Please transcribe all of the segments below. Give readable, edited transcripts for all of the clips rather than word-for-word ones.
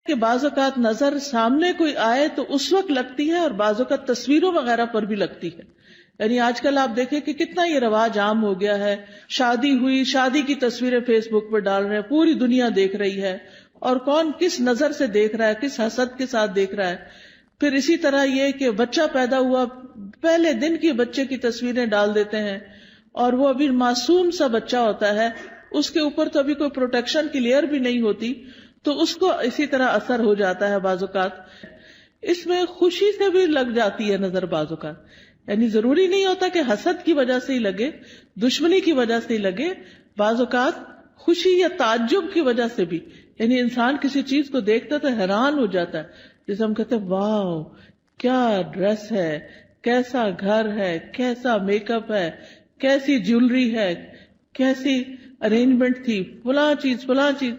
کہ بعض اوقات نظر سامنے کوئی آئے تو اس وقت لگتی ہے، اور بعض اوقات تصویروں وغیرہ پر بھی لگتی ہے. یعنی آج کل آپ دیکھیں کہ کتنا یہ رواج عام ہو گیا ہے، شادی ہوئی، شادی کی تصویریں فیس بک پہ ڈال رہے ہیں، پوری دنیا دیکھ رہی ہے، اور کون کس نظر سے دیکھ رہا ہے، کس حسد کے ساتھ دیکھ رہا ہے. پھر اسی طرح یہ کہ بچہ پیدا ہوا، پہلے دن کی بچے کی تصویریں ڈال دیتے ہیں، اور وہ ابھی معصوم سا بچہ ہوتا ہے، اس کے اوپر تو ابھی کوئی پروٹیکشن کی لیئر بھی نہیں ہوتی، تو اس کو اسی طرح اثر ہو جاتا ہے. بعض اوقات اس میں خوشی سے بھی لگ جاتی ہے نظر، بعض اوقات یعنی ضروری نہیں ہوتا کہ حسد کی وجہ سے ہی لگے، دشمنی کی وجہ سے ہی لگے، بعض اوقات خوشی یا تعجب کی وجہ سے بھی. یعنی انسان کسی چیز کو دیکھتا تو حیران ہو جاتا ہے، جیسے ہم کہتے ہیں واو کیا ڈریس ہے، کیسا گھر ہے، کیسا میک اپ ہے، کیسی جیولری ہے، کیسی ارینجمنٹ تھی، فلاں چیز فلاں چیز.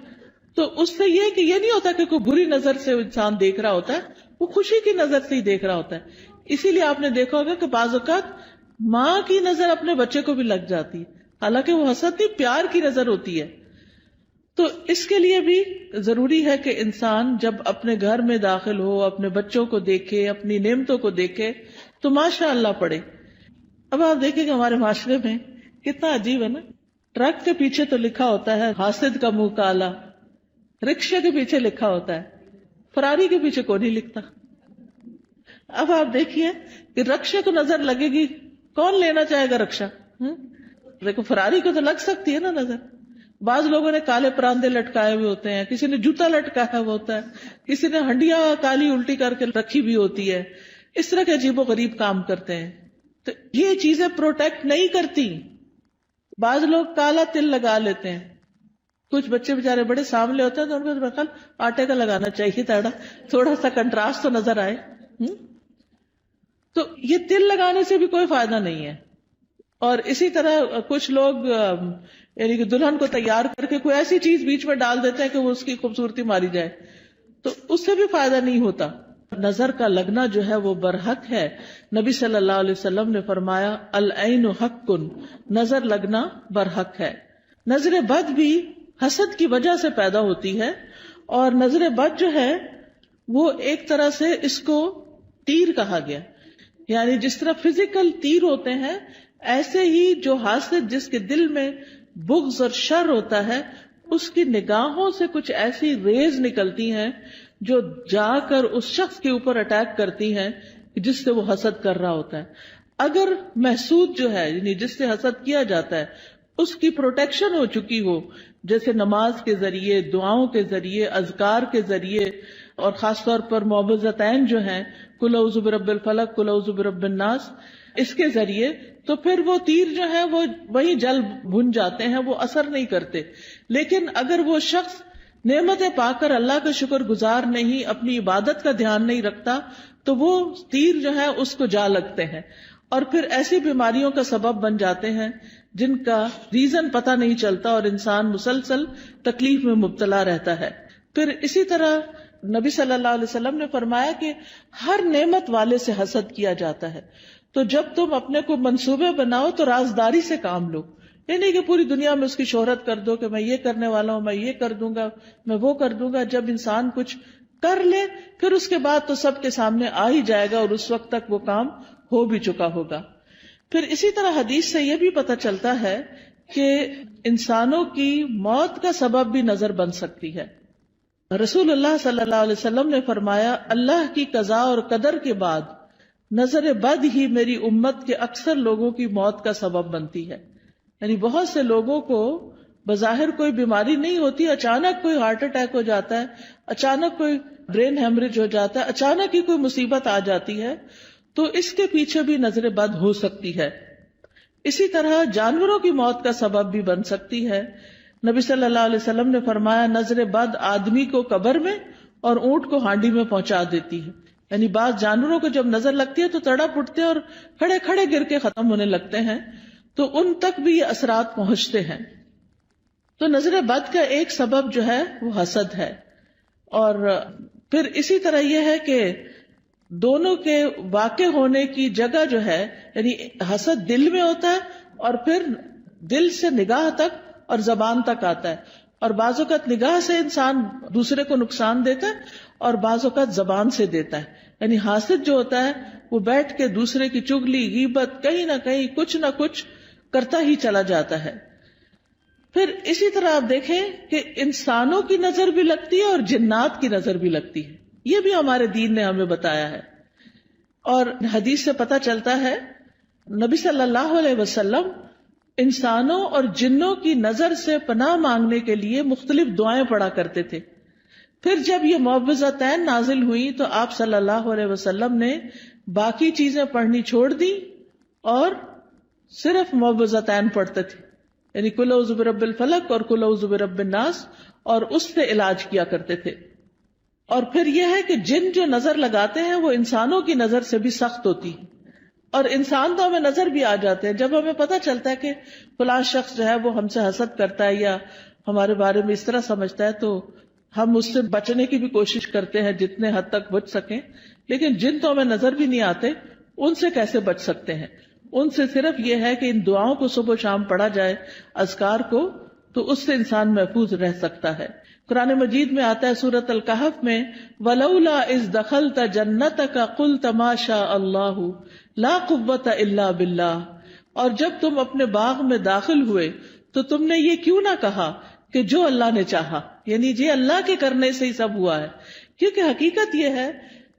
تو اس سے یہ کہ یہ نہیں ہوتا کہ کوئی بری نظر سے انسان دیکھ رہا ہوتا ہے، وہ خوشی کی نظر سے ہی دیکھ رہا ہوتا ہے. اسی لیے آپ نے دیکھا ہوگا کہ بعض اوقات ماں کی نظر اپنے بچے کو بھی لگ جاتی ہے، حالانکہ وہ حسد نہیں، پیار کی نظر ہوتی ہے. تو اس کے لیے بھی ضروری ہے کہ انسان جب اپنے گھر میں داخل ہو، اپنے بچوں کو دیکھے، اپنی نعمتوں کو دیکھے تو ماشاء اللہ پڑھے. اب آپ دیکھیں کہ ہمارے معاشرے میں کتنا عجیب ہے نا، ٹرک کے پیچھے تو لکھا ہوتا ہے حاسد کا منہ کالا، رکشے کے پیچھے لکھا ہوتا ہے، فراری کے پیچھے کوئی نہیں لکھتا. اب آپ دیکھیے کہ رکشے کو نظر لگے گی، کون لینا چاہے گا رکشا؟ دیکھو فراری کو تو لگ سکتی ہے نا نظر. بعض لوگوں نے کالے پراندے لٹکائے ہوئے ہوتے ہیں، کسی نے جوتا لٹکایا ہوا ہوتا ہے، کسی نے ہنڈیا کالی الٹی کر کے رکھی بھی ہوتی ہے. اس طرح کے عجیب و غریب کام کرتے ہیں. تو یہ چیزیں پروٹیکٹ نہیں کرتی. بعض لوگ کالا تل لگا لیتے ہیں، کچھ بچے بےچارے بڑے سامنے ہوتے ہیں تو ان کو خیال آٹے کا لگانا چاہیے تھوڑا سا کنٹراسٹ تو نظر آئے. تو یہ تل لگانے سے بھی کوئی فائدہ نہیں ہے. اور اسی طرح کچھ لوگ یعنی کہ دلہن کو تیار کر کے کوئی ایسی چیز بیچ میں ڈال دیتے ہیں کہ وہ اس کی خوبصورتی ماری جائے، تو اس سے بھی فائدہ نہیں ہوتا. نظر کا لگنا جو ہے وہ برحق ہے. نبی صلی اللہ علیہ وسلم نے فرمایا العین حق، نظر لگنا برحق ہے. نظر بد بھی حسد کی وجہ سے پیدا ہوتی ہے، اور نظر بد جو ہے وہ ایک طرح سے اس کو تیر کہا گیا. یعنی جس طرح فزیکل تیر ہوتے ہیں، ایسے ہی جو حاسد جس کے دل میں بغض اور شر ہوتا ہے، اس کی نگاہوں سے کچھ ایسی ریز نکلتی ہیں جو جا کر اس شخص کے اوپر اٹیک کرتی ہیں جس سے وہ حسد کر رہا ہوتا ہے. اگر محسود جو ہے یعنی جس سے حسد کیا جاتا ہے اس کی پروٹیکشن ہو چکی ہو، جیسے نماز کے ذریعے، دعاؤں کے ذریعے، اذکار کے ذریعے، اور خاص طور پر معوذتین جو ہیں قل اعوذ برب الفلق، قل اعوذ برب الناس، اس کے ذریعے، تو پھر وہ تیر جو ہے وہ وہی جل بھن جاتے ہیں، وہ اثر نہیں کرتے. لیکن اگر وہ شخص نعمتیں پا کر اللہ کا شکر گزار نہیں، اپنی عبادت کا دھیان نہیں رکھتا، تو وہ تیر جو ہے اس کو جا لگتے ہیں، اور پھر ایسی بیماریوں کا سبب بن جاتے ہیں جن کا ریزن پتہ نہیں چلتا، اور انسان مسلسل تکلیف میں مبتلا رہتا ہے. پھر اسی طرح نبی صلی اللہ علیہ وسلم نے فرمایا کہ ہر نعمت والے سے حسد کیا جاتا ہے. تو جب تم اپنے کو منصوبے بناؤ تو رازداری سے کام لو. یہ نہیں کہ پوری دنیا میں اس کی شہرت کر دو کہ میں یہ کرنے والا ہوں، میں یہ کر دوں گا، میں وہ کر دوں گا. جب انسان کچھ کر لے پھر اس کے بعد تو سب کے سامنے آ ہی جائے گا، اور اس وقت تک وہ کام ہو بھی چکا ہوگا. پھر اسی طرح حدیث سے یہ بھی پتہ چلتا ہے کہ انسانوں کی موت کا سبب بھی نظر بن سکتی ہے. رسول اللہ صلی اللہ علیہ وسلم نے فرمایا اللہ کی قضاء اور قدر کے بعد نظر بد ہی میری امت کے اکثر لوگوں کی موت کا سبب بنتی ہے. یعنی بہت سے لوگوں کو بظاہر کوئی بیماری نہیں ہوتی، اچانک کوئی ہارٹ اٹیک ہو جاتا ہے، اچانک کوئی برین ہیمریج ہو جاتا ہے، اچانک ہی کوئی مصیبت آ جاتی ہے، تو اس کے پیچھے بھی نظر بد ہو سکتی ہے. اسی طرح جانوروں کی موت کا سبب بھی بن سکتی ہے. نبی صلی اللہ علیہ وسلم نے فرمایا نظر بد آدمی کو قبر میں اور اونٹ کو ہانڈی میں پہنچا دیتی ہے. یعنی بعض جانوروں کو جب نظر لگتی ہے تو تڑپ اٹھتے ہیں اور کھڑے کھڑے گر کے ختم ہونے لگتے ہیں، تو ان تک بھی یہ اثرات پہنچتے ہیں. تو نظر بد کا ایک سبب جو ہے وہ حسد ہے. اور پھر اسی طرح یہ ہے کہ دونوں کے واقع ہونے کی جگہ جو ہے، یعنی حسد دل میں ہوتا ہے اور پھر دل سے نگاہ تک اور زبان تک آتا ہے. اور بعض اوقات نگاہ سے انسان دوسرے کو نقصان دیتا ہے اور بعض اوقات زبان سے دیتا ہے. یعنی حاسد جو ہوتا ہے وہ بیٹھ کے دوسرے کی چغلی غیبت کہیں نہ کہیں کچھ نہ کچھ کرتا ہی چلا جاتا ہے. پھر اسی طرح آپ دیکھیں کہ انسانوں کی نظر بھی لگتی ہے اور جنات کی نظر بھی لگتی ہے. یہ بھی ہمارے دین نے ہمیں بتایا ہے. اور حدیث سے پتہ چلتا ہے نبی صلی اللہ علیہ وسلم انسانوں اور جنوں کی نظر سے پناہ مانگنے کے لیے مختلف دعائیں پڑھا کرتے تھے. پھر جب یہ معوذتین نازل ہوئی تو آپ صلی اللہ علیہ وسلم نے باقی چیزیں پڑھنی چھوڑ دی اور صرف معوذتین پڑھتے تھے. یعنی قل اعوذ برب الفلق اور قل اعوذ برب الناس، اور اس سے علاج کیا کرتے تھے. اور پھر یہ ہے کہ جن جو نظر لگاتے ہیں وہ انسانوں کی نظر سے بھی سخت ہوتی ہے. اور انسان تو ہمیں نظر بھی آ جاتے ہیں جب ہمیں پتہ چلتا ہے کہ فلاں شخص جو ہے وہ ہم سے حسد کرتا ہے یا ہمارے بارے میں اس طرح سمجھتا ہے تو ہم اس سے بچنے کی بھی کوشش کرتے ہیں جتنے حد تک بچ سکیں. لیکن جن تو ہمیں نظر بھی نہیں آتے ان سے کیسے بچ سکتے ہیں؟ ان سے صرف یہ ہے کہ ان دعاؤں کو صبح و شام پڑھا جائے، اذکار کو، تو اس سے انسان محفوظ رہ سکتا ہے. قرآن مجید میں آتا ہے سورۃ الکہف میں وَلَوْلَا إِذْ دَخَلْتَ جَنَّتَكَ قُلْتَ مَا شَاءَ اللَّهُ لَا قُوَّةَ إِلَّا بِاللَّهِ. اور جب تم اپنے باغ میں داخل ہوئے تو تم نے یہ کیوں نہ کہا کہ جو اللہ نے چاہا، یعنی جی اللہ کے کرنے سے ہی سب ہوا ہے. کیونکہ حقیقت یہ ہے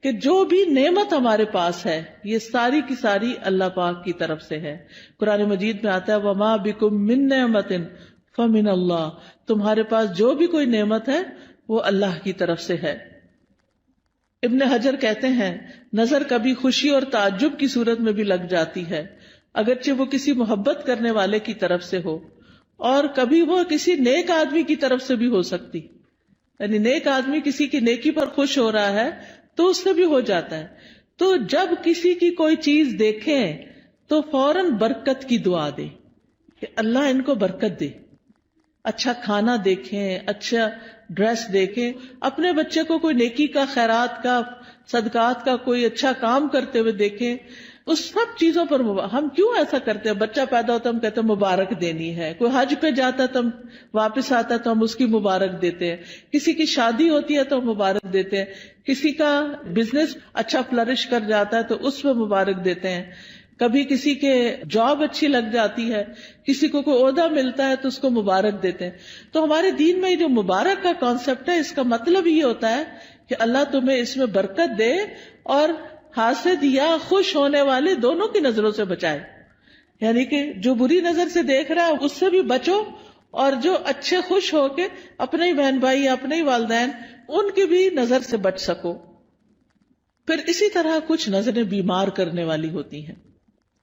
کہ جو بھی نعمت ہمارے پاس ہے یہ ساری کی ساری اللہ پاک کی طرف سے ہے. قرآن مجید میں آتا ہے وَمَا بِكُم مِّن نِّعْمَةٍ فَمِنَ اللَّهِ. تمہارے پاس جو بھی کوئی نعمت ہے وہ اللہ کی طرف سے ہے. ابن حجر کہتے ہیں نظر کبھی خوشی اور تعجب کی صورت میں بھی لگ جاتی ہے اگرچہ وہ کسی محبت کرنے والے کی طرف سے ہو، اور کبھی وہ کسی نیک آدمی کی طرف سے بھی ہو سکتی. یعنی نیک آدمی کسی کی نیکی پر خوش ہو رہا ہے تو اس سے بھی ہو جاتا ہے. تو جب کسی کی کوئی چیز دیکھیں تو فوراً برکت کی دعا دے کہ اللہ ان کو برکت دے. اچھا کھانا دیکھیں، اچھا ڈریس دیکھیں، اپنے بچے کو کوئی نیکی کا، خیرات کا، صدقات کا کوئی اچھا کام کرتے ہوئے دیکھیں. اس سب چیزوں پر ہم کیوں ایسا کرتے ہیں؟ بچہ پیدا ہوتا ہے ہم کہتے ہیں مبارک دینی ہے، کوئی حج پہ جاتا ہے تو ہم واپس آتا ہے تو ہم اس کی مبارک دیتے ہیں، کسی کی شادی ہوتی ہے تو ہم مبارک دیتے ہیں، کسی کا بزنس اچھا فلرش کر جاتا ہے تو اس پہ مبارک دیتے ہیں، کبھی کسی کے جاب اچھی لگ جاتی ہے، کسی کو کوئی عہدہ ملتا ہے تو اس کو مبارک دیتے ہیں. تو ہمارے دین میں جو مبارک کا کانسیپٹ ہے اس کا مطلب یہ ہوتا ہے کہ اللہ تمہیں اس میں برکت دے اور حاسد یا خوش ہونے والے دونوں کی نظروں سے بچائے. یعنی کہ جو بری نظر سے دیکھ رہا ہے اس سے بھی بچو، اور جو اچھے خوش ہو کے اپنے ہی بہن بھائی یا اپنے ہی والدین ان کی بھی نظر سے بچ سکو. پھر اسی طرح کچھ نظریں بیمار کرنے والی ہوتی ہیں.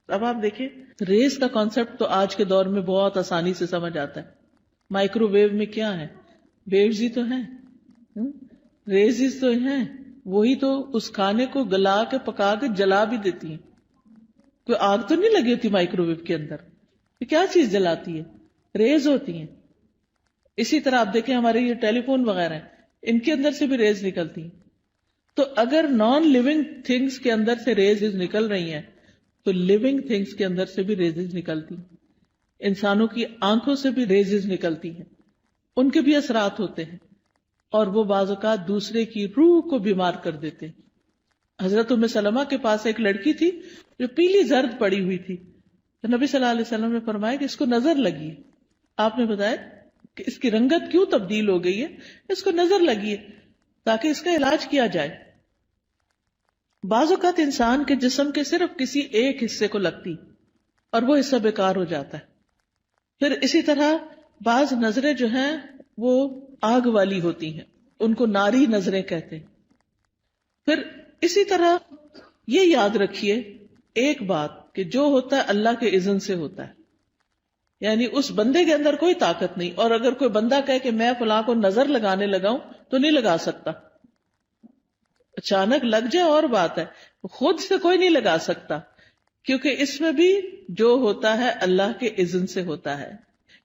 اب آپ دیکھیں ریز کا کانسیپٹ تو آج کے دور میں بہت آسانی سے سمجھ آتا ہے. مائکرو ویو میں کیا ہے؟ ویوز ہی تو ہیں، ریزز تو ہیں، وہی تو اس کھانے کو گلا کے پکا کے جلا بھی دیتی ہیں. کوئی آگ تو نہیں لگی ہوتی مائکرو ویو کے اندر، یہ کیا چیز جلاتی ہے؟ ریز ہوتی ہیں. اسی طرح آپ دیکھیں ہمارے یہ ٹیلی فون وغیرہ ہیں، ان کے اندر سے بھی ریز نکلتی ہیں. تو اگر نان لیونگ تھنگس کے اندر سے ریز نکل رہی ہیں تو لیونگ تھنگس کے اندر سے بھی ریزز نکلتی ہیں. انسانوں کی آنکھوں سے بھی ریزز نکلتی ہیں، ان کے بھی اثرات ہوتے ہیں اور وہ بعض اوقات دوسرے کی روح کو بیمار کر دیتے ہیں. حضرت ام سلمہ کے پاس ایک لڑکی تھی جو پیلی زرد پڑی ہوئی تھی، تو نبی صلی اللہ علیہ وسلم نے فرمایا کہ اس کو نظر لگی ہے. آپ نے بتایا کہ اس کی رنگت کیوں تبدیل ہو گئی ہے؟ اس کو نظر لگی ہے تاکہ اس کا علاج کیا جائے. بعض اوقات انسان کے جسم کے صرف کسی ایک حصے کو لگتی اور وہ حصہ بیکار ہو جاتا ہے. پھر اسی طرح بعض نظریں جو ہیں وہ آگ والی ہوتی ہیں، ان کو ناری نظریں کہتے ہیں. پھر اسی طرح یہ یاد رکھیے ایک بات کہ جو ہوتا ہے اللہ کے اذن سے ہوتا ہے، یعنی اس بندے کے اندر کوئی طاقت نہیں. اور اگر کوئی بندہ کہے کہ میں فلاں کو نظر لگانے لگاؤں تو نہیں لگا سکتا. اچانک لگ جائے اور بات ہے، خود سے کوئی نہیں لگا سکتا، کیونکہ اس میں بھی جو ہوتا ہے اللہ کے اذن سے ہوتا ہے.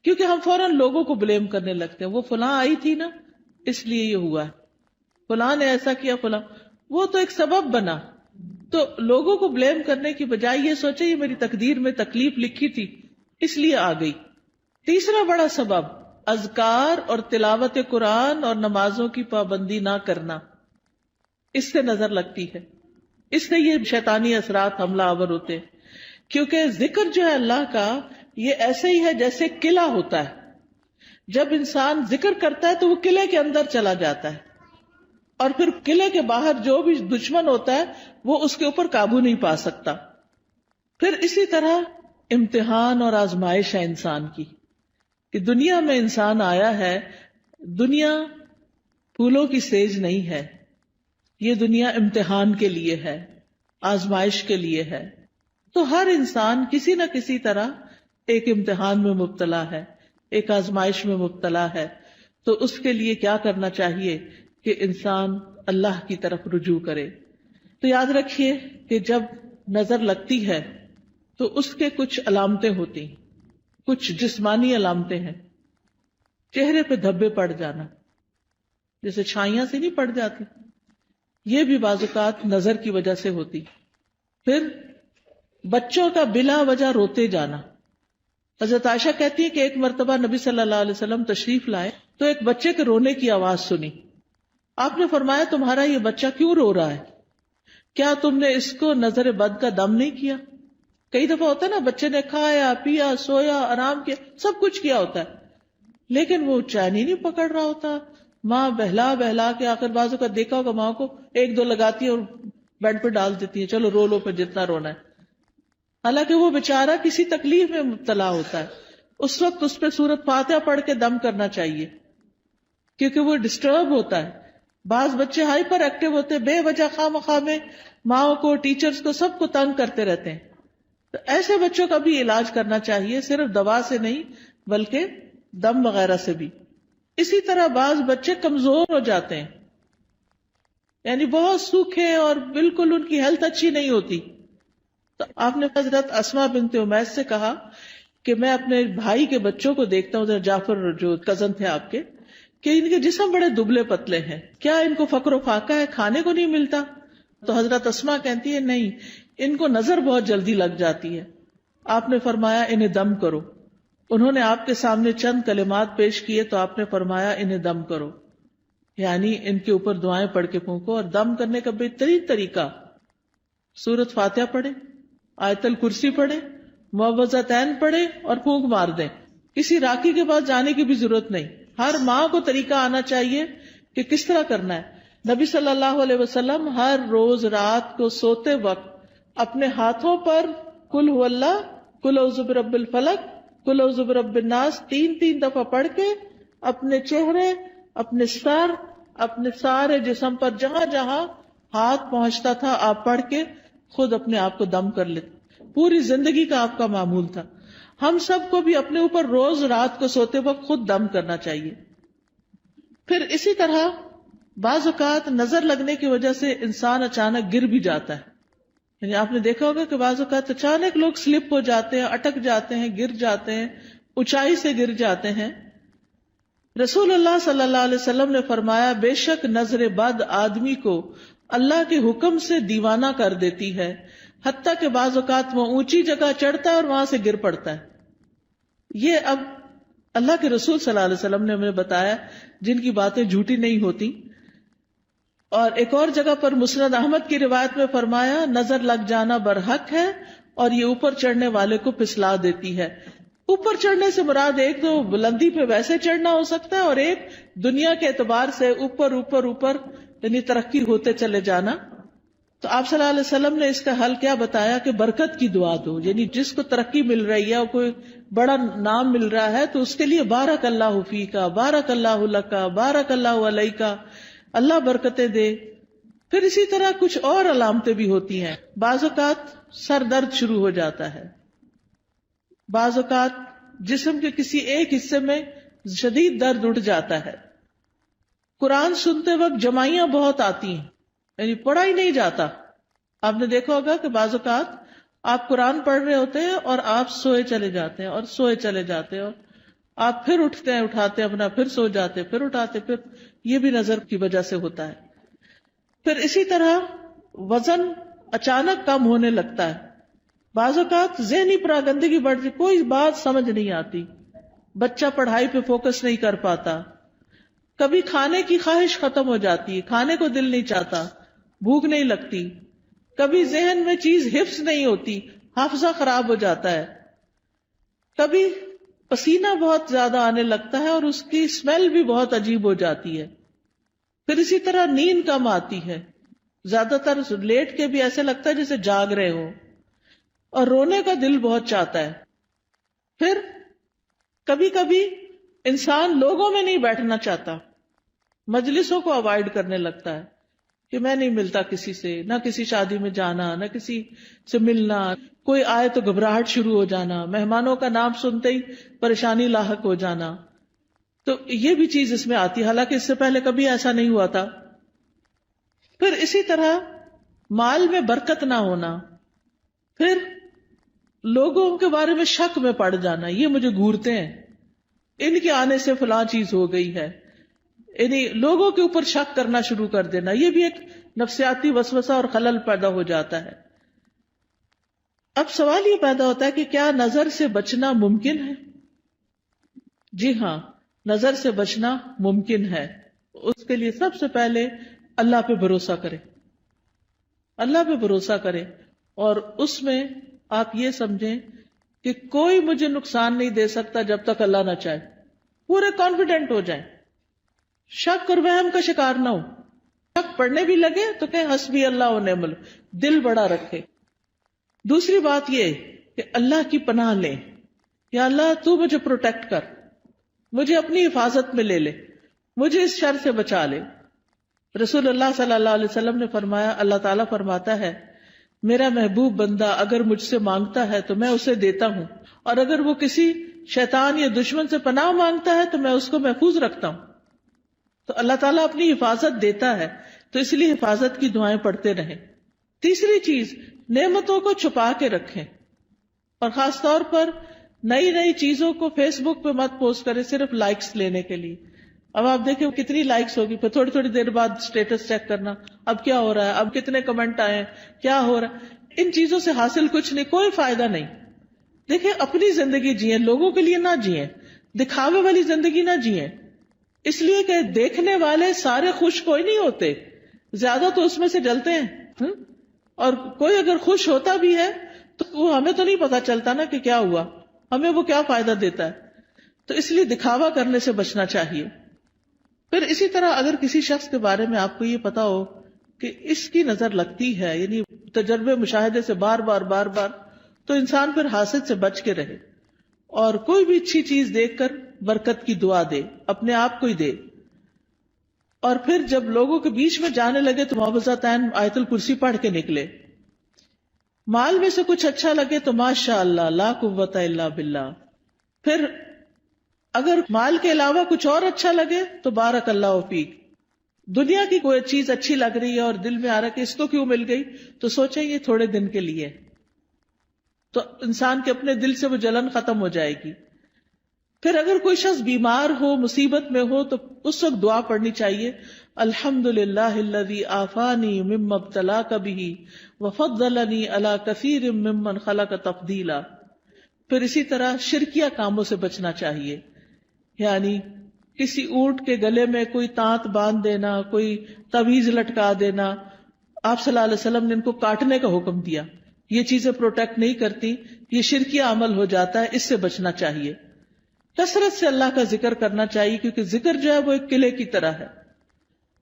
کیونکہ ہم فوراً لوگوں کو بلیم کرنے لگتے ہیں، وہ فلاں آئی تھی نا اس لیے یہ ہوا ہے، فلاں نے ایسا کیا، فلاں وہ تو ایک سبب بنا. تو لوگوں کو بلیم کرنے کی بجائے یہ سوچے یہ میری تقدیر میں تکلیف لکھی تھی اس لیے آ گئی. تیسرا بڑا سبب اذکار اور تلاوت قرآن اور نمازوں کی پابندی نہ کرنا، اس سے نظر لگتی ہے، اس سے یہ شیطانی اثرات حملہ آور ہوتے ہیں. کیونکہ ذکر جو ہے اللہ کا، یہ ایسے ہی ہے جیسے قلعہ ہوتا ہے. جب انسان ذکر کرتا ہے تو وہ قلعے کے اندر چلا جاتا ہے، اور پھر قلعے کے باہر جو بھی دشمن ہوتا ہے وہ اس کے اوپر قابو نہیں پا سکتا. پھر اسی طرح امتحان اور آزمائش ہے انسان کی، کہ دنیا میں انسان آیا ہے، دنیا پھولوں کی سیج نہیں ہے، یہ دنیا امتحان کے لیے ہے، آزمائش کے لیے ہے. تو ہر انسان کسی نہ کسی طرح ایک امتحان میں مبتلا ہے، ایک آزمائش میں مبتلا ہے. تو اس کے لیے کیا کرنا چاہیے کہ انسان اللہ کی طرف رجوع کرے. تو یاد رکھیے کہ جب نظر لگتی ہے تو اس کے کچھ علامتیں ہوتی ہیں، کچھ جسمانی علامتیں ہیں. چہرے پہ دھبے پڑ جانا، جیسے چھائیاں سے نہیں پڑ جاتی، یہ بھی بعض اوقات نظر کی وجہ سے ہوتی. پھر بچوں کا بلا وجہ روتے جانا. حضرت عائشہ کہتی ہے کہ ایک مرتبہ نبی صلی اللہ علیہ وسلم تشریف لائے تو ایک بچے کے رونے کی آواز سنی. آپ نے فرمایا تمہارا یہ بچہ کیوں رو رہا ہے؟ کیا تم نے اس کو نظر بد کا دم نہیں کیا؟ کئی دفعہ ہوتا ہے نا، بچے نے کھایا پیا سویا آرام کیا سب کچھ کیا ہوتا ہے، لیکن وہ چین ہی نہیں پکڑ رہا ہوتا. ماں بہلا بہلا کے آخر بازو کا دیکھا ہوگا ماں کو ایک دو لگاتی ہے اور بیڈ پہ ڈال دیتی ہے، چلو رو لو پھر جتنا رونا ہے. حالانکہ وہ بیچارہ کسی تکلیف میں مبتلا ہوتا ہے، اس وقت اس پہ سورت فاتحہ پڑھ کے دم کرنا چاہیے، کیونکہ وہ ڈسٹرب ہوتا ہے. بعض بچے ہائپر ایکٹیو ہوتے ہیں، بے وجہ خواہ مخواہ میں ماں کو ٹیچرز کو سب کو تنگ کرتے رہتے ہیں. تو ایسے بچوں کا بھی علاج کرنا چاہیے، صرف دوا سے نہیں بلکہ دم وغیرہ سے بھی. اسی طرح بعض بچے کمزور ہو جاتے ہیں، یعنی بہت سوکھے اور بالکل ان کی ہیلتھ اچھی نہیں ہوتی. تو آپ نے حضرت اسماء بنت امیس سے کہا کہ میں اپنے بھائی کے بچوں کو دیکھتا ہوں، حضرت جعفر جو کزن تھے آپ کے، کہ ان کے جسم بڑے دبلے پتلے ہیں، کیا ان کو فقر و فاقہ ہے، کھانے کو نہیں ملتا؟ تو حضرت اسماء کہتی ہے نہیں، ان کو نظر بہت جلدی لگ جاتی ہے. آپ نے فرمایا انہیں دم کرو. انہوں نے آپ کے سامنے چند کلمات پیش کیے تو آپ نے فرمایا انہیں دم کرو، یعنی ان کے اوپر دعائیں پڑھ کے پھونکو. اور دم کرنے کا بہترین طریقہ سورت فاتحہ پڑھے، آیت الکرسی پڑھے، معوذتین پڑھے اور پھونک مار دیں. کسی راکی کے پاس جانے کی بھی ضرورت نہیں. ہر ماں کو طریقہ آنا چاہیے کہ کس طرح کرنا ہے. نبی صلی اللہ علیہ وسلم ہر روز رات کو سوتے وقت اپنے ہاتھوں پر قل هو اللہ، قل اعوذ برب الفلق، قل اعوذ برب الناس 3 دفعہ پڑھ کے اپنے چہرے، اپنے سر، اپنے سارے جسم پر جہاں جہاں ہاتھ پہنچتا تھا آپ پڑھ کے خود اپنے آپ کو دم کر لیتے. پوری زندگی کا آپ کا معمول تھا. ہم سب کو بھی اپنے اوپر روز رات کو سوتے وقت خود دم کرنا چاہیے. پھر اسی طرح بعض اوقات نظر لگنے کی وجہ سے انسان اچانک گر بھی جاتا ہے. یعنی آپ نے دیکھا ہوگا کہ بعض اوقات اچانک لوگ سلپ ہو جاتے ہیں، اٹک جاتے ہیں، گر جاتے ہیں، اونچائی سے گر جاتے ہیں. رسول اللہ صلی اللہ علیہ وسلم نے فرمایا بے شک نظر بد آدمی کو اللہ کے حکم سے دیوانہ کر دیتی ہے، حتیٰ کہ بعض اوقات وہ اونچی جگہ چڑھتا ہے اور وہاں سے گر پڑتا ہے. یہ اب اللہ کے رسول صلی اللہ علیہ وسلم نے ہمیں بتایا، جن کی باتیں جھوٹی نہیں ہوتی. اور ایک اور جگہ پر مسند احمد کی روایت میں فرمایا نظر لگ جانا برحق ہے اور یہ اوپر چڑھنے والے کو پھسلا دیتی ہے. اوپر چڑھنے سے مراد ایک تو بلندی پہ ویسے چڑھنا ہو سکتا ہے، اور ایک دنیا کے اعتبار سے اوپر اوپر اوپر یعنی ترقی ہوتے چلے جانا. تو آپ صلی اللہ علیہ وسلم نے اس کا حل کیا بتایا کہ برکت کی دعا دو. یعنی جس کو ترقی مل رہی ہے اور کوئی بڑا نام مل رہا ہے تو اس کے لیے بارک اللہ فیکا، بارک اللہ لکا، بارک اللہ علیکا، اللہ برکتیں دے. پھر اسی طرح کچھ اور علامتیں بھی ہوتی ہیں. بعض اوقات سر درد شروع ہو جاتا ہے، بعض اوقات جسم کے کسی ایک حصے میں شدید درد اٹھ جاتا ہے. قرآن سنتے وقت جمائیاں بہت آتی ہیں، یعنی پڑھا ہی نہیں جاتا. آپ نے دیکھا ہوگا کہ بعض اوقات آپ قرآن پڑھ رہے ہوتے ہیں اور آپ سوئے چلے جاتے ہیں اور سوئے چلے جاتے ہیں، اور آپ پھر اٹھتے ہیں، اٹھاتے اپنا، پھر سو جاتے، پھر اٹھاتے، پھر یہ بھی نظر کی وجہ سے ہوتا ہے. پھر اسی طرح وزن اچانک کم ہونے لگتا ہے. بعض اوقات ذہنی پراگندگی بڑھتی، کوئی بات سمجھ نہیں آتی، بچہ پڑھائی پہ فوکس نہیں کر پاتا، کبھی کھانے کی خواہش ختم ہو جاتی ہے، کھانے کو دل نہیں چاہتا، بھوک نہیں لگتی، کبھی ذہن میں چیز حفظ نہیں ہوتی، حافظہ خراب ہو جاتا ہے، کبھی پسینہ بہت زیادہ آنے لگتا ہے اور اس کی اسمیل بھی بہت عجیب ہو جاتی ہے، پھر اسی طرح نیند کم آتی ہے، زیادہ تر لیٹ کے بھی ایسے لگتا ہے جیسے جاگ رہے ہو، اور رونے کا دل بہت چاہتا ہے، پھر کبھی کبھی انسان لوگوں میں نہیں بیٹھنا چاہتا، مجلسوں کو اوائڈ کرنے لگتا ہے کہ میں نہیں ملتا کسی سے، نہ کسی شادی میں جانا، نہ کسی سے ملنا، کوئی آئے تو گھبراہٹ شروع ہو جانا، مہمانوں کا نام سنتے ہی پریشانی لاحق ہو جانا، تو یہ بھی چیز اس میں آتی ہے، حالانکہ اس سے پہلے کبھی ایسا نہیں ہوا تھا۔ پھر اسی طرح مال میں برکت نہ ہونا، پھر لوگوں کے بارے میں شک میں پڑ جانا، یہ مجھے گھورتے ہیں، ان کے آنے سے فلاں چیز ہو گئی ہے، یعنی لوگوں کے اوپر شک کرنا شروع کر دینا، یہ بھی ایک نفسیاتی وسوسہ اور خلل پیدا ہو جاتا ہے۔ اب سوال یہ پیدا ہوتا ہے کہ کیا نظر سے بچنا ممکن ہے؟ جی ہاں، نظر سے بچنا ممکن ہے، اس کے لیے سب سے پہلے اللہ پہ بھروسہ کرے، اللہ پہ بھروسہ کرے، اور اس میں آپ یہ سمجھیں کہ کوئی مجھے نقصان نہیں دے سکتا جب تک اللہ نہ چاہے، پورے کانفیڈنٹ ہو جائیں، شک اور وہم کا شکار نہ ہو، شک پڑھنے بھی لگے تو کہیں حسبی اللہ و نعم الوکیل، دل بڑا رکھے۔ دوسری بات یہ کہ اللہ کی پناہ لیں، یا اللہ تو مجھے پروٹیکٹ کر، مجھے اپنی حفاظت میں لے لے، مجھے اس شر سے بچا لے۔ رسول اللہ صلی اللہ علیہ وسلم نے فرمایا، اللہ تعالیٰ فرماتا ہے میرا محبوب بندہ اگر مجھ سے مانگتا ہے تو میں اسے دیتا ہوں، اور اگر وہ کسی شیطان یا دشمن سے پناہ مانگتا ہے تو میں اس کو محفوظ رکھتا ہوں۔ تو اللہ تعالیٰ اپنی حفاظت دیتا ہے، تو اس لیے حفاظت کی دعائیں پڑھتے رہیں۔ تیسری چیز، نعمتوں کو چھپا کے رکھیں، اور خاص طور پر نئی نئی چیزوں کو فیس بک پہ مت پوسٹ کریں صرف لائکس لینے کے لیے۔ اب آپ دیکھیں کتنی لائکس ہوگی، پھر تھوڑی تھوڑی دیر بعد سٹیٹس چیک کرنا، اب کیا ہو رہا ہے، اب کتنے کمنٹ آئے ہیں، کیا ہو رہا ہے۔ ان چیزوں سے حاصل کچھ نہیں، کوئی فائدہ نہیں۔ دیکھیں اپنی زندگی جئیں، لوگوں کے لیے نہ جئیں، دکھاوے والی زندگی نہ جئیں، اس لیے کہ دیکھنے والے سارے خوش کوئی نہیں ہوتے، زیادہ تو اس میں سے جلتے ہیں، اور کوئی اگر خوش ہوتا بھی ہے تو وہ ہمیں تو نہیں پتا چلتا نا کہ کیا ہوا، ہمیں وہ کیا فائدہ دیتا ہے، تو اس لیے دکھاوا کرنے سے بچنا چاہیے۔ پھر اسی طرح اگر کسی شخص کے بارے میں آپ کو یہ پتا ہو کہ اس کی نظر لگتی ہے، یعنی تجربے مشاہدے سے بار بار تو انسان پھر حاسد سے بچ کے رہے، اور کوئی بھی اچھی چیز دیکھ کر برکت کی دعا دے، اپنے آپ کو ہی دے، اور پھر جب لوگوں کے بیچ میں جانے لگے تو معوذتین آیت الکرسی پڑھ کے نکلے۔ مال میں سے کچھ اچھا لگے تو ماشاء اللہ لا قوت الا باللہ، پھر اگر مال کے علاوہ کچھ اور اچھا لگے تو بارک اللہ فیک۔ دنیا کی کوئی چیز اچھی لگ رہی ہے اور دل میں آ رہا ہے کہ اس کو کیوں مل گئی، تو سوچیں یہ تھوڑے دن کے لیے، تو انسان کے اپنے دل سے وہ جلن ختم ہو جائے گی۔ پھر اگر کوئی شخص بیمار ہو، مصیبت میں ہو، تو اس وقت دعا پڑھنی چاہیے، الحمدللہ الذی عافانی مما ابتلاک بہ وفضلنی علی کثیر ممن خلق تفضیلا۔ پھر اسی طرح شرکیہ کاموں سے بچنا چاہیے، یعنی کسی اونٹ کے گلے میں کوئی تانت باندھ دینا، کوئی تعویذ لٹکا دینا، آپ صلی اللہ علیہ وسلم نے ان کو کاٹنے کا حکم دیا، یہ چیزیں پروٹیکٹ نہیں کرتی، یہ شرکیہ عمل ہو جاتا ہے، اس سے بچنا چاہیے۔ کثرت سے اللہ کا ذکر کرنا چاہیے، کیونکہ ذکر جو ہے وہ ایک قلعے کی طرح ہے۔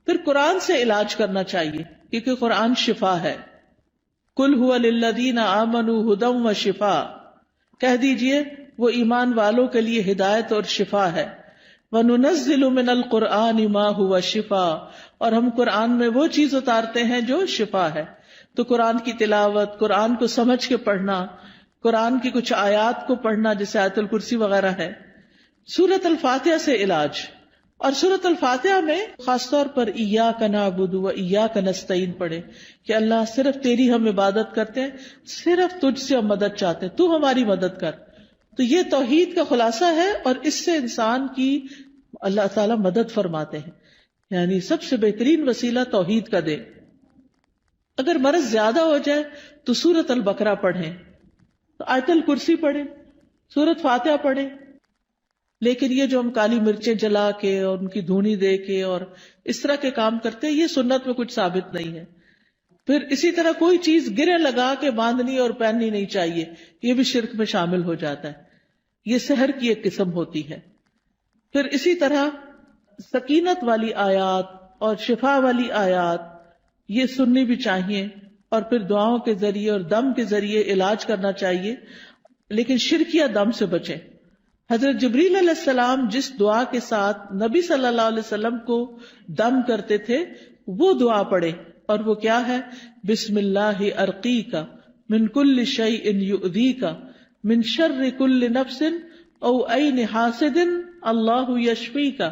پھر قرآن سے علاج کرنا چاہیے، کیونکہ قرآن شفا ہے۔ قل ھو للذین آمنوا ھدی وشفاء، کہہ دیجئے وہ ایمان والوں کے لیے ہدایت اور شفا ہے۔ وَنُنَزِّلُ مِنَ الْقُرْآنِ مَا هُوَ شِفَاء، اور ہم قرآن میں وہ چیز اتارتے ہیں جو شفا ہے۔ تو قرآن کی تلاوت، قرآن کو سمجھ کے پڑھنا، قرآن کی کچھ آیات کو پڑھنا جیسے آیت الکرسی وغیرہ ہے۔ سورۃ الفاتحہ سے علاج، اور سورۃ الفاتحہ میں خاص طور پر ایاک نعبد و ایاک نستعین پڑھے کہ اللہ صرف تیری ہم عبادت کرتے ہیں، صرف تجھ سے ہم مدد چاہتے ہیں، تو ہماری مدد کر۔ تو یہ توحید کا خلاصہ ہے، اور اس سے انسان کی اللہ تعالیٰ مدد فرماتے ہیں، یعنی سب سے بہترین وسیلہ توحید کا دے۔ اگر مرض زیادہ ہو جائے تو سورۃ البقرہ پڑھیں، تو آیت الکرسی پڑھیں، سورۃ فاتحہ پڑھیں، لیکن یہ جو ہم کالی مرچیں جلا کے اور ان کی دھونی دے کے اور اس طرح کے کام کرتے ہیں، یہ سنت میں کچھ ثابت نہیں ہے. پھر اسی طرح کوئی چیز گرے لگا کے باندھنی اور پہننی نہیں چاہیے، یہ بھی شرک میں شامل ہو جاتا ہے. یہ سحر کی ایک قسم ہوتی ہے. پھر اسی طرح سکینت والی آیات اور شفا والی آیات یہ سننی بھی چاہیے، اور پھر دعاؤں کے ذریعے اور دم کے ذریعے علاج کرنا چاہیے، لیکن شرکیہ دم سے بچیں. حضرت جبریل علیہ السلام جس دعا کے ساتھ نبی صلی اللہ علیہ وسلم کو دم کرتے تھے وہ دعا پڑھے، اور وہ کیا ہے؟ بسم اللہ ارقیک من کل شیء یؤذیک من شر کل نفس او عین حاسد اللہ یشفیک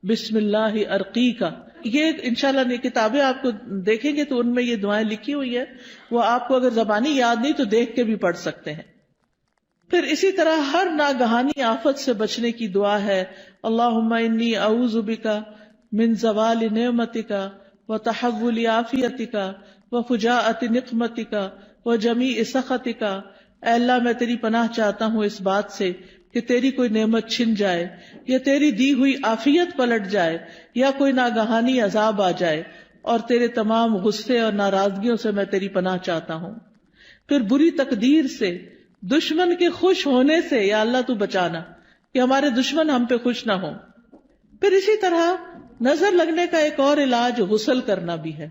بسم اللہ ارقیک. یہ انشاءاللہ کتابیں آپ کو دیکھیں گے تو ان میں یہ دعائیں لکھی ہوئی ہیں، وہ آپ کو اگر زبانی یاد نہیں تو دیکھ کے بھی پڑھ سکتے ہیں. پھر اسی طرح ہر ناگہانی آفت سے بچنے کی دعا ہے، اللہم انی اعوذ بک من زوال نعمتک وتحول عافیتک وفجاءۃ نقمتک وجمیع سخطک. اے اللہ میں تیری پناہ چاہتا ہوں اس بات سے کہ تیری کوئی نعمت چھن جائے، یا تیری دی ہوئی عافیت پلٹ جائے، یا کوئی ناگہانی عذاب آ جائے، اور تیرے تمام غصے اور ناراضگیوں سے میں تیری پناہ چاہتا ہوں. پھر بری تقدیر سے، دشمن کے خوش ہونے سے یا اللہ تو بچانا کہ ہمارے دشمن ہم پہ خوش نہ ہوں. پھر اسی طرح نظر لگنے کا ایک اور علاج غسل کرنا بھی ہے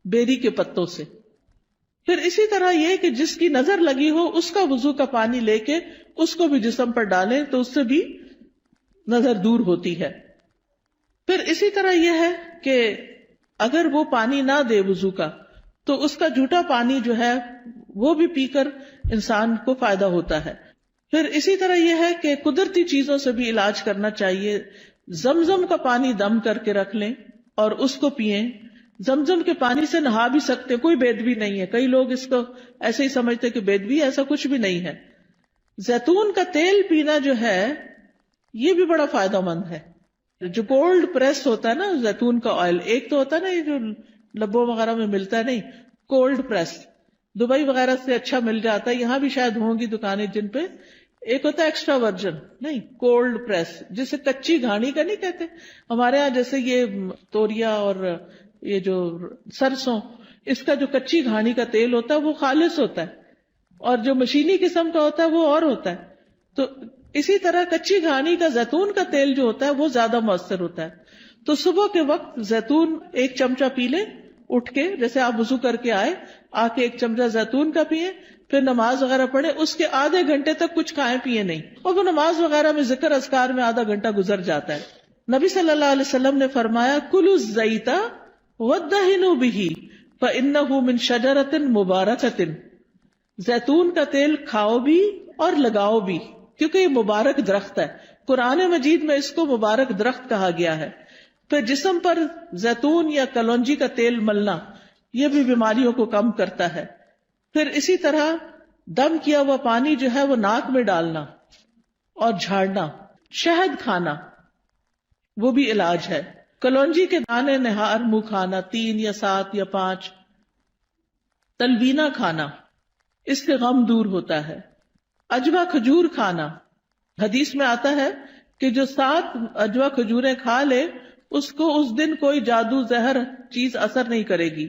بیری کے پتوں سے. پھر اسی طرح یہ کہ جس کی نظر لگی ہو اس کا وضو کا پانی لے کے اس کو بھی جسم پر ڈالیں تو اس سے بھی نظر دور ہوتی ہے. پھر اسی طرح یہ ہے کہ اگر وہ پانی نہ دے وضو کا تو اس کا جھوٹا پانی جو ہے وہ بھی پی کر انسان کو فائدہ ہوتا ہے. پھر اسی طرح یہ ہے کہ قدرتی چیزوں سے بھی علاج کرنا چاہیے. زمزم کا پانی دم کر کے رکھ لیں اور اس کو پئیں. زمزم کے پانی سے نہا بھی سکتے، کوئی بیدبی نہیں ہے. کئی لوگ اس کو ایسے ہی سمجھتے کہ بیدبی، ایسا کچھ بھی نہیں ہے. زیتون کا تیل پینا جو ہے یہ بھی بڑا فائدہ مند ہے. جو کولڈ پریس ہوتا ہے نا زیتون کا آئل، ایک تو ہوتا ہے نا یہ جو لبوں وغیرہ میں ملتا ہے، نہیں، کولڈ پریس دبئی وغیرہ سے اچھا مل جاتا ہے، یہاں بھی شاید ہوں گی دکانیں جن پہ. ایک ہوتا ہے ایکسٹرا ورجن، نہیں، کولڈ پریس جسے کچی گھاڑی کا نہیں کہتے ہمارے ہاں، جیسے یہ توریا اور یہ جو سرسوں، اس کا جو کچی گھاڑی کا تیل ہوتا ہے وہ خالص ہوتا ہے، اور جو مشینی قسم کا ہوتا ہے وہ اور ہوتا ہے. تو اسی طرح کچی گھاڑی کا زیتون کا تیل جو ہوتا ہے وہ زیادہ مؤثر ہوتا ہے. تو صبح کے وقت زیتون ایک چمچہ پی لیں اٹھ کے، جیسے آپ وضو کر کے آئے، آ کے ایک چمچہ زیتون کا پیئے، پھر نماز وغیرہ پڑھے. اس کے آدھے گھنٹے تک کچھ کھائیں پیئے نہیں، اور وہ نماز وغیرہ میں ذکر اذکار میں آدھا گھنٹہ گزر جاتا ہے. نبی صلی اللہ علیہ وسلم نے فرمایا کلوا الزیت وادہنوا بہ فانہ من شجرۃ مبارکۃ. زیتون کا تیل کھاؤ بھی اور لگاؤ بھی، کیونکہ یہ مبارک درخت ہے. قرآن مجید میں اس کو مبارک درخت کہا گیا ہے. پھر جسم پر زیتون یا کلونجی کا تیل ملنا یہ بھی بیماریوں کو کم کرتا ہے. پھر اسی طرح دم کیا ہوا پانی جو ہے وہ ناک میں ڈالنا اور جھاڑنا. شہد کھانا وہ بھی علاج ہے. کلونجی کے دانے نہار منہ کھانا 3 یا 7 یا 5. تلبینہ کھانا، اس سے غم دور ہوتا ہے. اجوا کھجور کھانا، حدیث میں آتا ہے کہ جو 7 اجوا کھجوریں کھا لے اس کو اس دن کوئی جادو زہر چیز اثر نہیں کرے گی.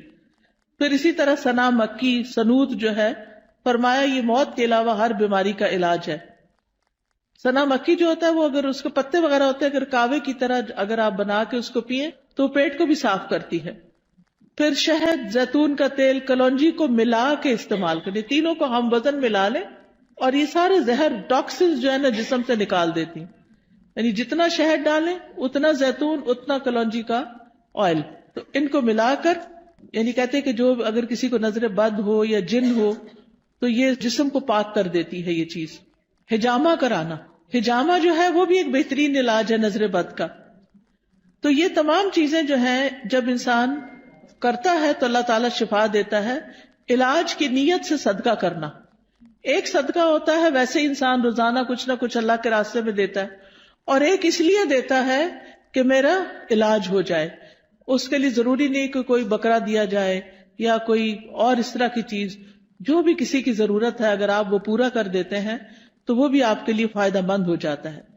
پھر اسی طرح سنا مکی، سنوت جو ہے، فرمایا یہ موت کے علاوہ ہر بیماری کا علاج ہے. سنا مکی جو ہوتا ہے وہ اگر اس کے پتے وغیرہ ہوتے ہیں، اگر کاوے کی طرح اگر آپ بنا کے اس کو پیئیں تو پیٹ کو بھی صاف کرتی ہے. پھر شہد، زیتون کا تیل، کلونجی کو ملا کے استعمال کریں. تینوں کو ہم وزن ملا لیں اور یہ سارے زہر ٹاکسنز جو ہے نا جسم سے نکال دیتی ہیں. یعنی جتنا شہد ڈالیں اتنا زیتون، اتنا کلونجی کا آئل، تو ان کو ملا کر، یعنی کہتے ہیں کہ جو اگر کسی کو نظر بد ہو یا جن ہو تو یہ جسم کو پاک کر دیتی ہے یہ چیز. حجامہ کرانا، حجامہ جو ہے وہ بھی ایک بہترین علاج ہے نظر بد کا. تو یہ تمام چیزیں جو ہیں جب انسان کرتا ہے تو اللہ تعالیٰ شفا دیتا ہے. علاج کی نیت سے صدقہ کرنا، ایک صدقہ ہوتا ہے ویسے انسان روزانہ کچھ نہ کچھ اللہ کے راستے میں دیتا ہے، اور ایک اس لیے دیتا ہے کہ میرا علاج ہو جائے. اس کے لیے ضروری نہیں کہ کوئی بکرا دیا جائے یا کوئی اور اس طرح کی چیز. جو بھی کسی کی ضرورت ہے اگر آپ وہ پورا کر دیتے ہیں تو وہ بھی آپ کے لیے فائدہ مند ہو جاتا ہے.